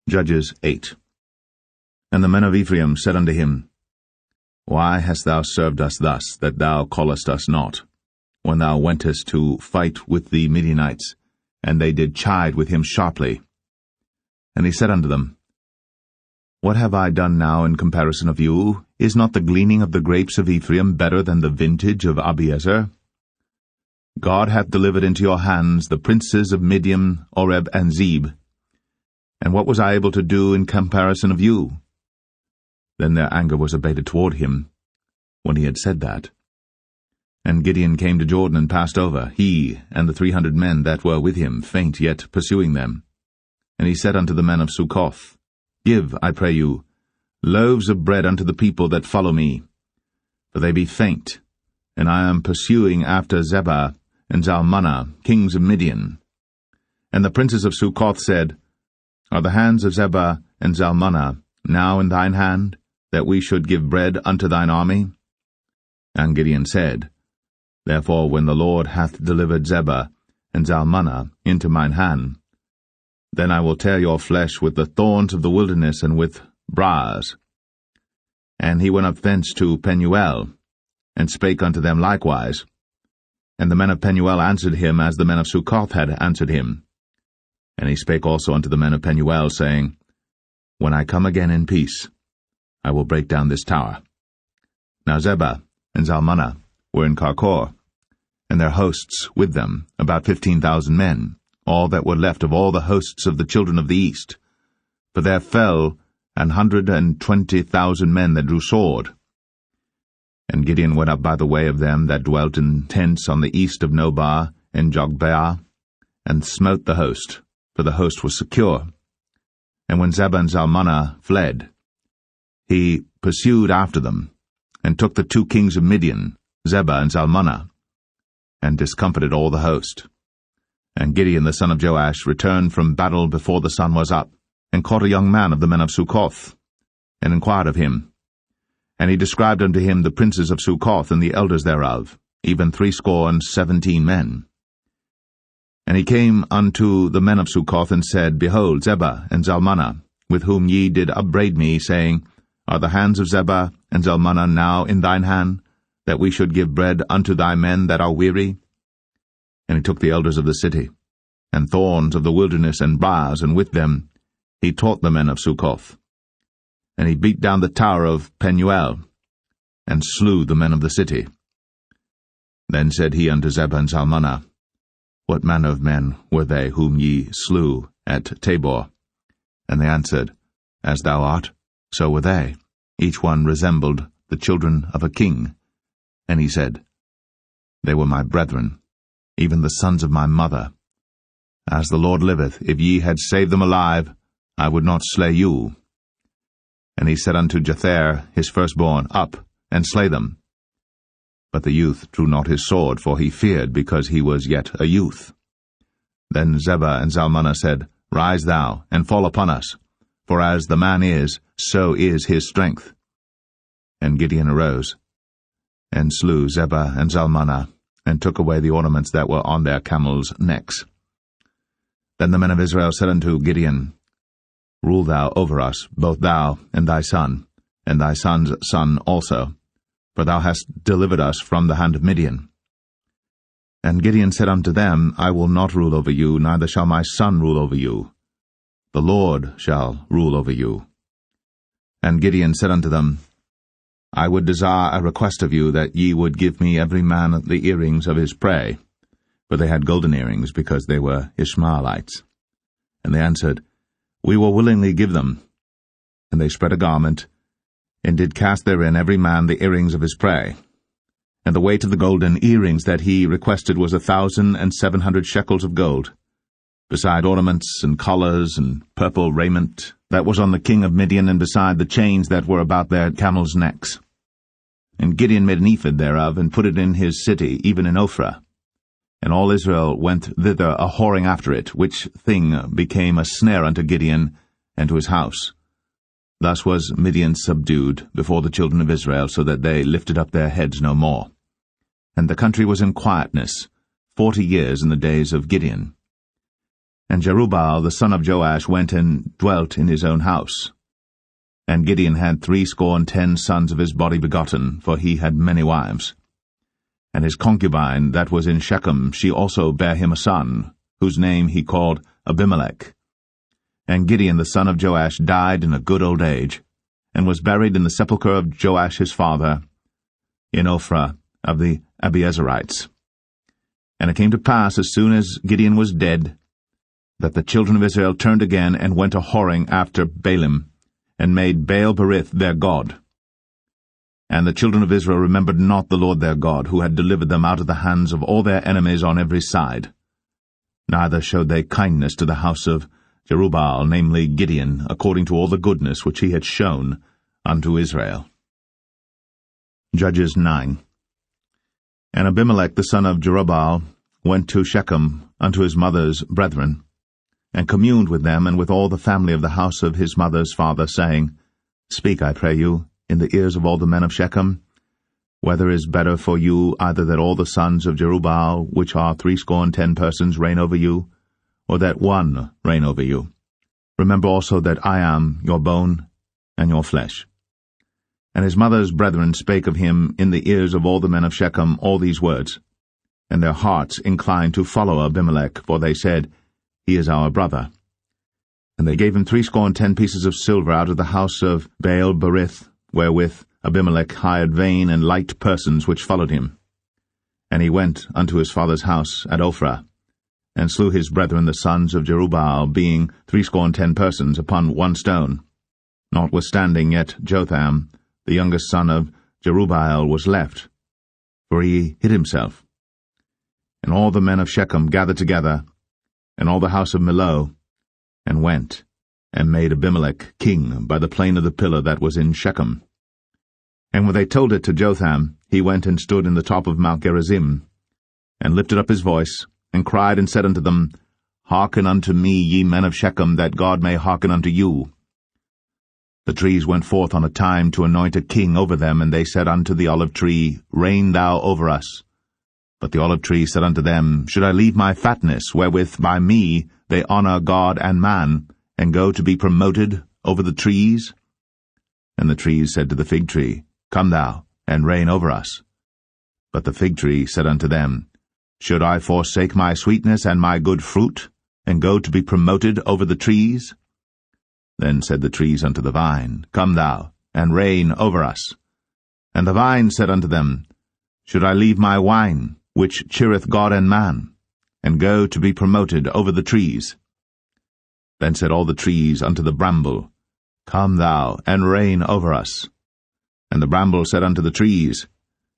Judges 8. And the men of Ephraim said unto him, Why hast thou served us thus, that thou callest us not, when thou wentest to fight with the Midianites? And they did chide with him sharply. And he said unto them, What have I done now in comparison of you? Is not the gleaning of the grapes of Ephraim better than the vintage of Abiezer? God hath delivered into your hands the princes of Midian, Oreb, and Zeb. And what was I able to do in comparison of you? Then their anger was abated toward him, when he had said that. And Gideon came to Jordan and passed over, he and the 300 men that were with him, faint yet pursuing them. And he said unto the men of Succoth, Give, I pray you, loaves of bread unto the people that follow me, for they be faint, and I am pursuing after Zebah and Zalmunna, kings of Midian. And the princes of Succoth said, Are the hands of Zebah and Zalmunna now in thine hand, that we should give bread unto thine army? And Gideon said, Therefore when the Lord hath delivered Zebah and Zalmunna into mine hand, then I will tear your flesh with the thorns of the wilderness and with briars. And he went up thence to Penuel, and spake unto them likewise. And the men of Penuel answered him as the men of Succoth had answered him. And he spake also unto the men of Penuel, saying, When I come again in peace, I will break down this tower. Now Zebah and Zalmunna were in Karkor, and their hosts with them, about 15,000 men, all that were left of all the hosts of the children of the east. For there fell 120,000 men that drew sword. And Gideon went up by the way of them that dwelt in tents on the east of Nobah and Jogbeah, and smote the host, for the host was secure. And when Zebah and Zalmunna fled, he pursued after them, and took the 2 kings of Midian, Zebah and Zalmunna, and discomfited all the host. And Gideon the son of Joash returned from battle before the sun was up, and caught a young man of the men of Succoth, and inquired of him. And he described unto him the princes of Succoth and the elders thereof, even 70 men. And he came unto the men of Succoth, and said, Behold, Zebah and Zalmunna, with whom ye did upbraid me, saying, Are the hands of Zebah and Zalmunna now in thine hand, that we should give bread unto thy men that are weary? And he took the elders of the city, and thorns of the wilderness and briars, and with them he taught the men of Succoth. And he beat down the tower of Penuel, and slew the men of the city. Then said he unto Zebah and Zalmunna, What manner of men were they whom ye slew at Tabor? And they answered, As thou art, so were they. Each one resembled the children of a king. And he said, They were my brethren, even the sons of my mother. As the Lord liveth, if ye had saved them alive, I would not slay you. And he said unto Jether his firstborn, Up, and slay them. But the youth drew not his sword, for he feared, because he was yet a youth. Then Zebah and Zalmunna said, Rise thou, and fall upon us, for as the man is, so is his strength. And Gideon arose, and slew Zebah and Zalmunna, and took away the ornaments that were on their camels' necks. Then the men of Israel said unto Gideon, Rule thou over us, both thou and thy son, and thy son's son also, for thou hast delivered us from the hand of Midian. And Gideon said unto them, I will not rule over you, neither shall my son rule over you. The Lord shall rule over you. And Gideon said unto them, I would desire a request of you, that ye would give me every man the earrings of his prey. For they had golden earrings, because they were Ishmaelites. And they answered, We will willingly give them. And they spread a garment, and did cast therein every man the earrings of his prey. And the weight of the golden earrings that he requested was 1,700 shekels of gold, beside ornaments and collars and purple raiment that was on the king of Midian, and beside the chains that were about their camels' necks. And Gideon made an ephod thereof, and put it in his city, even in Ophrah. And all Israel went thither a-whoring after it, which thing became a snare unto Gideon and to his house. Thus was Midian subdued before the children of Israel, so that they lifted up their heads no more. And the country was in quietness 40 years in the days of Gideon. And Jerubbaal the son of Joash went and dwelt in his own house. And Gideon had 70 sons of his body begotten, for he had many wives. And his concubine that was in Shechem, she also bare him a son, whose name he called Abimelech. And Gideon the son of Joash died in a good old age, and was buried in the sepulchre of Joash his father, in Ophrah of the Abiezerites. And it came to pass, as soon as Gideon was dead, that the children of Israel turned again and went a whoring after Baalim, and made Baal-berith their god. And the children of Israel remembered not the Lord their God, who had delivered them out of the hands of all their enemies on every side. Neither showed they kindness to the house of Jerubbaal, namely Gideon, according to all the goodness which he had shown unto Israel. Judges 9. And Abimelech the son of Jerubbaal went to Shechem unto his mother's brethren, and communed with them and with all the family of the house of his mother's father, saying, Speak, I pray you, in the ears of all the men of Shechem, whether is better for you either that all the sons of Jerubbaal, which are 70 persons, reign over you, or that one reign over you? Remember also that I am your bone and your flesh. And his mother's brethren spake of him in the ears of all the men of Shechem all these words, and their hearts inclined to follow Abimelech, for they said, He is our brother. And they gave him 70 pieces of silver out of the house of Baal-berith, wherewith Abimelech hired vain and light persons which followed him. And he went unto his father's house at Ophrah, and slew his brethren the sons of Jerubbaal, being 70 persons, upon one stone. Notwithstanding yet Jotham, the youngest son of Jerubbaal, was left, for he hid himself. And all the men of Shechem gathered together, and all the house of Millo, and went, and made Abimelech king by the plain of the pillar that was in Shechem. And when they told it to Jotham, he went and stood in the top of Mount Gerizim, and lifted up his voice, and cried and said unto them, Hearken unto me, ye men of Shechem, that God may hearken unto you. The trees went forth on a time to anoint a king over them, and they said unto the olive tree, Reign thou over us. But the olive tree said unto them, Should I leave my fatness, wherewith by me they honour God and man, and go to be promoted over the trees? And the trees said to the fig tree, Come thou, and reign over us. But the fig tree said unto them, Should I forsake my sweetness and my good fruit, and go to be promoted over the trees? Then said the trees unto the vine, Come thou, and reign over us. And the vine said unto them, Should I leave my wine, which cheereth God and man, and go to be promoted over the trees? Then said all the trees unto the bramble, Come thou, and reign over us. And the bramble said unto the trees,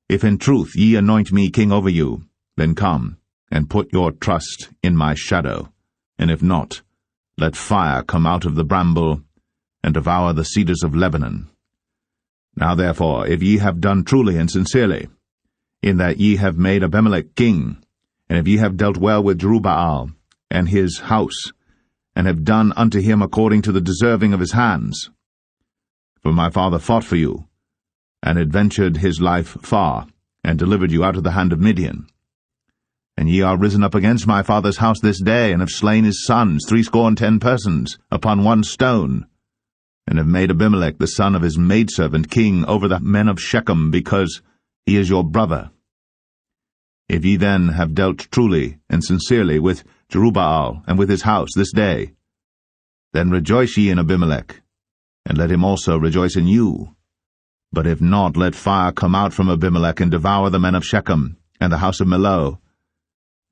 If in truth ye anoint me king over you, then come, and put your trust in my shadow, and if not, let fire come out of the bramble, and devour the cedars of Lebanon. Now therefore, if ye have done truly and sincerely, in that ye have made Abimelech king, and if ye have dealt well with Jerubbaal and his house, and have done unto him according to the deserving of his hands. For my father fought for you, and adventured his life far, and delivered you out of the hand of Midian. And ye are risen up against my father's house this day, and have slain his sons, 70 persons, upon one stone, and have made Abimelech the son of his maidservant king over the men of Shechem, because he is your brother. If ye then have dealt truly and sincerely with Jerubbaal and with his house this day, then rejoice ye in Abimelech, and let him also rejoice in you. But if not, let fire come out from Abimelech, and devour the men of Shechem, and the house of Millo.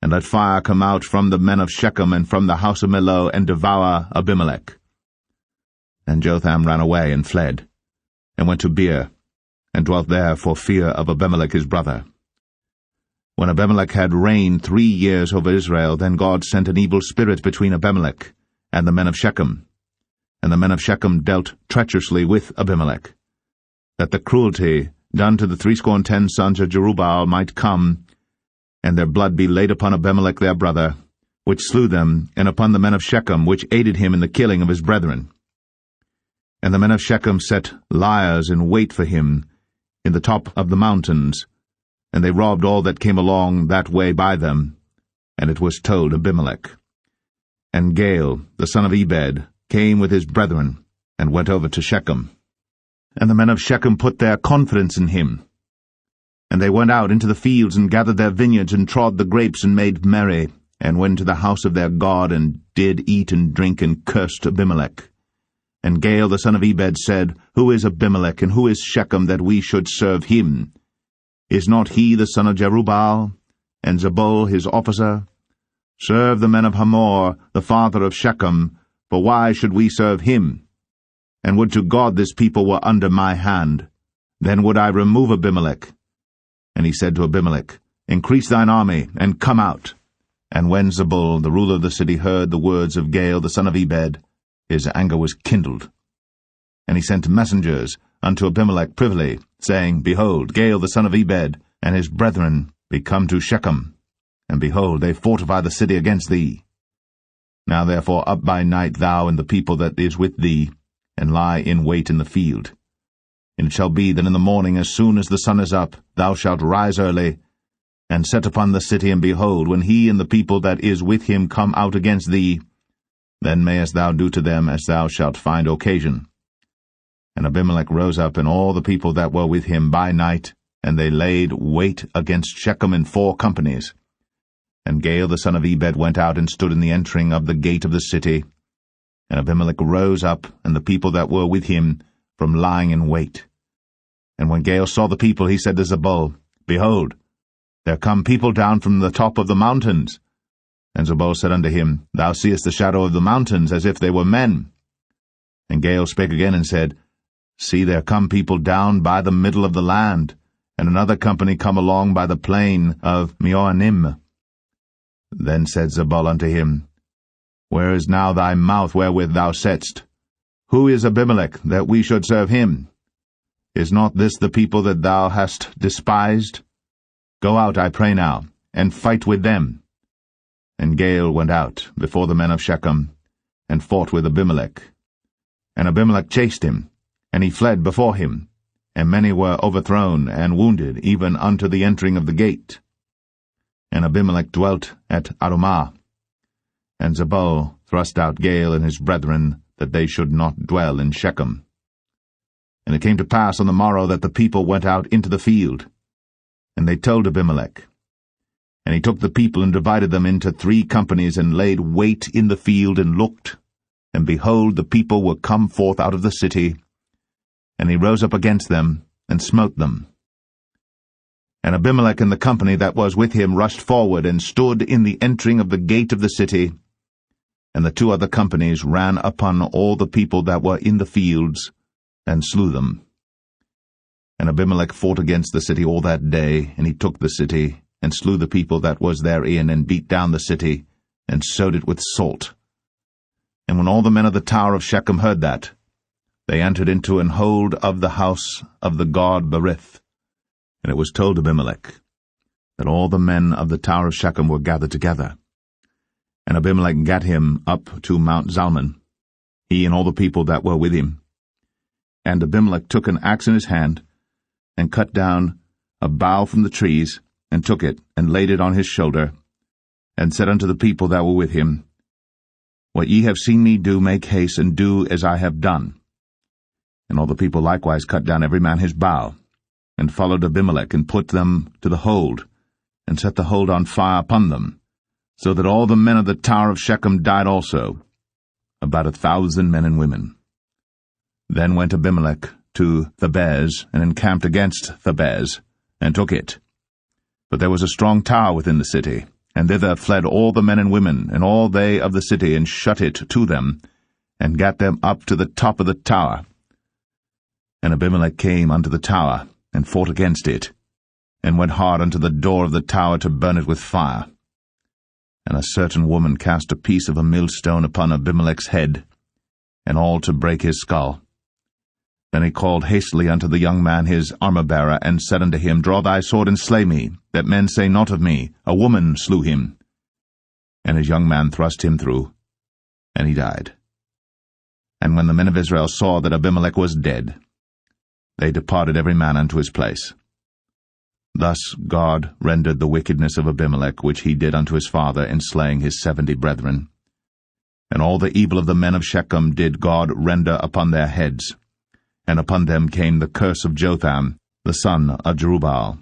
And let fire come out from the men of Shechem, and from the house of Millo, and devour Abimelech. And Jotham ran away and fled, and went to Beer, and dwelt there for fear of Abimelech his brother. When Abimelech had reigned 3 years over Israel, then God sent an evil spirit between Abimelech and the men of Shechem. And the men of Shechem dealt treacherously with Abimelech, that the cruelty done to the 70 sons of Jerubbaal might come, and their blood be laid upon Abimelech their brother, which slew them, and upon the men of Shechem, which aided him in the killing of his brethren. And the men of Shechem set liers in wait for him in the top of the mountains, and they robbed all that came along that way by them. And it was told Abimelech. And Gaal, the son of Ebed, came with his brethren, and went over to Shechem. And the men of Shechem put their confidence in him. And they went out into the fields, and gathered their vineyards, and trod the grapes, and made merry, and went to the house of their God, and did eat and drink, and cursed Abimelech. And Gaal the son of Ebed said, Who is Abimelech, and who is Shechem, that we should serve him? Is not he the son of Jerubbaal, and Zebul his officer? Serve the men of Hamor, the father of Shechem, for why should we serve him? And would to God this people were under my hand, then would I remove Abimelech. And he said to Abimelech, Increase thine army, and come out. And when Zebul, the ruler of the city, heard the words of Gaal the son of Ebed, his anger was kindled. And he sent messengers unto Abimelech privily, saying, Behold, Gaal the son of Ebed, and his brethren be come to Shechem, and behold, they fortify the city against thee. Now therefore up by night thou and the people that is with thee, and lie in wait in the field. And it shall be that in the morning, as soon as the sun is up, thou shalt rise early, and set upon the city, and behold, when he and the people that is with him come out against thee, then mayest thou do to them as thou shalt find occasion. And Abimelech rose up, and all the people that were with him by night, and they laid wait against Shechem in 4 companies. And Gaal the son of Ebed went out and stood in the entering of the gate of the city. And Abimelech rose up, and the people that were with him, from lying in wait. And when Gaal saw the people, he said to Zebul, Behold, there come people down from the top of the mountains. And Zebul said unto him, Thou seest the shadow of the mountains, as if they were men. And Gaal spake again and said, See, there come people down by the middle of the land, and another company come along by the plain of Meonim. Then said Zebul unto him, Where is now thy mouth wherewith thou saidst, Who is Abimelech, that we should serve him? Is not this the people that thou hast despised? Go out, I pray now, and fight with them. And Gaal went out before the men of Shechem, and fought with Abimelech. And Abimelech chased him, and he fled before him, and many were overthrown and wounded, even unto the entering of the gate. And Abimelech dwelt at Arumah. And Zebul thrust out Gaal and his brethren, that they should not dwell in Shechem. And it came to pass on the morrow that the people went out into the field. And they told Abimelech. And he took the people and divided them into 3 companies, and laid wait in the field, and looked. And behold, the people were come forth out of the city. And he rose up against them, and smote them. And Abimelech and the company that was with him rushed forward, and stood in the entering of the gate of the city. And the 2 other companies ran upon all the people that were in the fields, and slew them. And Abimelech fought against the city all that day, and he took the city, and slew the people that was therein, and beat down the city, and sowed it with salt. And when all the men of the tower of Shechem heard that, they entered into an hold of the house of the god Berith. And it was told Abimelech that all the men of the tower of Shechem were gathered together. And Abimelech gat him up to Mount Zalmon, he and all the people that were with him. And Abimelech took an axe in his hand, and cut down a bough from the trees, and took it, and laid it on his shoulder, and said unto the people that were with him, What ye have seen me do, make haste, and do as I have done. And all the people likewise cut down every man his bough, and followed Abimelech, and put them to the hold, and set the hold on fire upon them, so that all the men of the tower of Shechem died also, about 1,000 men and women. Then went Abimelech to Thebez, and encamped against Thebez, and took it. But there was a strong tower within the city, and thither fled all the men and women, and all they of the city, and shut it to them, and gat them up to the top of the tower. And Abimelech came unto the tower, and fought against it, and went hard unto the door of the tower to burn it with fire. And a certain woman cast a piece of a millstone upon Abimelech's head, and all to break his skull. Then he called hastily unto the young man his armor-bearer, and said unto him, Draw thy sword, and slay me, that men say not of me, A woman slew him. And his young man thrust him through, and he died. And when the men of Israel saw that Abimelech was dead, they departed every man unto his place. Thus God rendered the wickedness of Abimelech, which he did unto his father, in slaying his 70 brethren. And all the evil of the men of Shechem did God render upon their heads. And upon them came the curse of Jotham, the son of Jerubbaal.